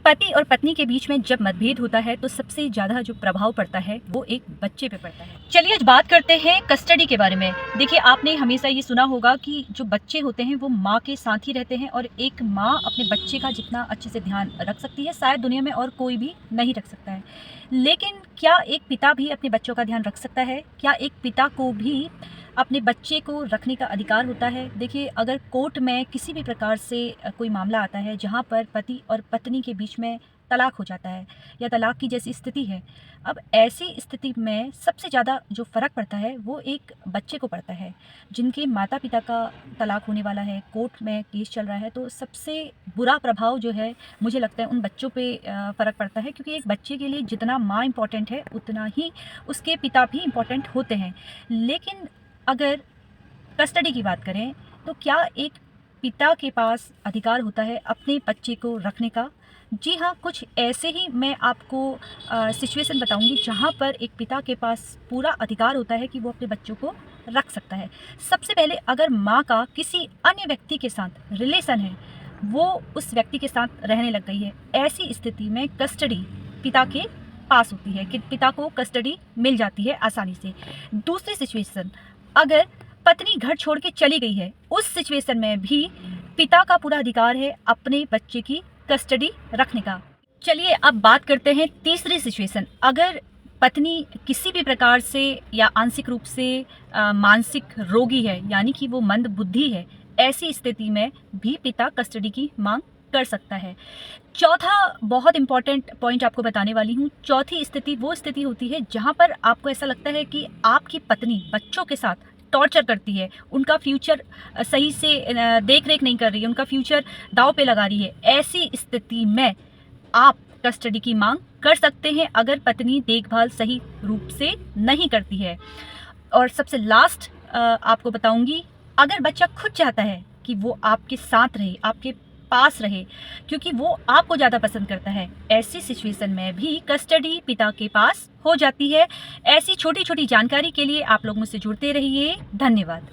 पति और पत्नी के बीच में जब मतभेद होता है तो सबसे ज़्यादा जो प्रभाव पड़ता है वो एक बच्चे पे पड़ता है। चलिए आज बात करते हैं कस्टडी के बारे में। देखिए, आपने हमेशा ये सुना होगा कि जो बच्चे होते हैं वो माँ के साथ ही रहते हैं और एक माँ अपने बच्चे का जितना अच्छे से ध्यान रख सकती है शायद दुनिया में और कोई भी नहीं रख सकता है। लेकिन क्या एक पिता भी अपने बच्चों का ध्यान रख सकता है? क्या एक पिता को भी अपने बच्चे को रखने का अधिकार होता है? देखिए, अगर कोर्ट में किसी भी प्रकार से कोई मामला आता है जहाँ पर पति और पत्नी के बीच में तलाक हो जाता है या तलाक की जैसी स्थिति है, अब ऐसी स्थिति में सबसे ज़्यादा जो फ़र्क पड़ता है वो एक बच्चे को पड़ता है। जिनके माता पिता का तलाक होने वाला है, कोर्ट में केस चल रहा है, तो सबसे बुरा प्रभाव जो है मुझे लगता है उन बच्चों पे फ़र्क पड़ता है, क्योंकि एक बच्चे के लिए जितना माँ इम्पॉर्टेंट है उतना ही उसके पिता भी इम्पॉर्टेंट होते हैं। लेकिन अगर कस्टडी की बात करें तो क्या एक पिता के पास अधिकार होता है अपने बच्चे को रखने का? जी हाँ, कुछ ऐसे ही मैं आपको सिचुएशन बताऊंगी जहाँ पर एक पिता के पास पूरा अधिकार होता है कि वो अपने बच्चों को रख सकता है। सबसे पहले, अगर माँ का किसी अन्य व्यक्ति के साथ रिलेशन है, वो उस व्यक्ति के साथ रहने लग गई है, ऐसी स्थिति में कस्टडी पिता के पास होती है कि पिता को कस्टडी मिल जाती है आसानी से। दूसरी सिचुएशन, अगर पत्नी घर छोड़ के चली गई है, उस सिचुएशन में भी पिता का पूरा अधिकार है अपने बच्चे की कस्टडी रखने का। चलिए अब बात करते हैं तीसरी सिचुएशन, अगर पत्नी किसी भी प्रकार से या आंशिक रूप से मानसिक रोगी है, यानी कि वो मंद बुद्धि है, ऐसी स्थिति में भी पिता कस्टडी की मांग कर सकता है। चौथा बहुत इंपॉर्टेंट पॉइंट आपको बताने वाली हूँ। चौथी स्थिति वो स्थिति होती है जहाँ पर आपको ऐसा लगता है कि आपकी पत्नी बच्चों के साथ टॉर्चर करती है, उनका फ्यूचर सही से देख रेख नहीं कर रही है, उनका फ्यूचर दांव पे लगा रही है। ऐसी स्थिति में आप कस्टडी की मांग कर सकते हैं अगर पत्नी देखभाल सही रूप से नहीं करती है। और सबसे लास्ट आपको बताऊंगी, अगर बच्चा खुद चाहता है कि वो आपके साथ रहे, आपके पास रहे, क्योंकि वो आपको ज़्यादा पसंद करता है, ऐसी सिचुएशन में भी कस्टडी पिता के पास हो जाती है। ऐसी छोटी छोटी जानकारी के लिए आप लोग मुझसे जुड़ते रहिए। धन्यवाद।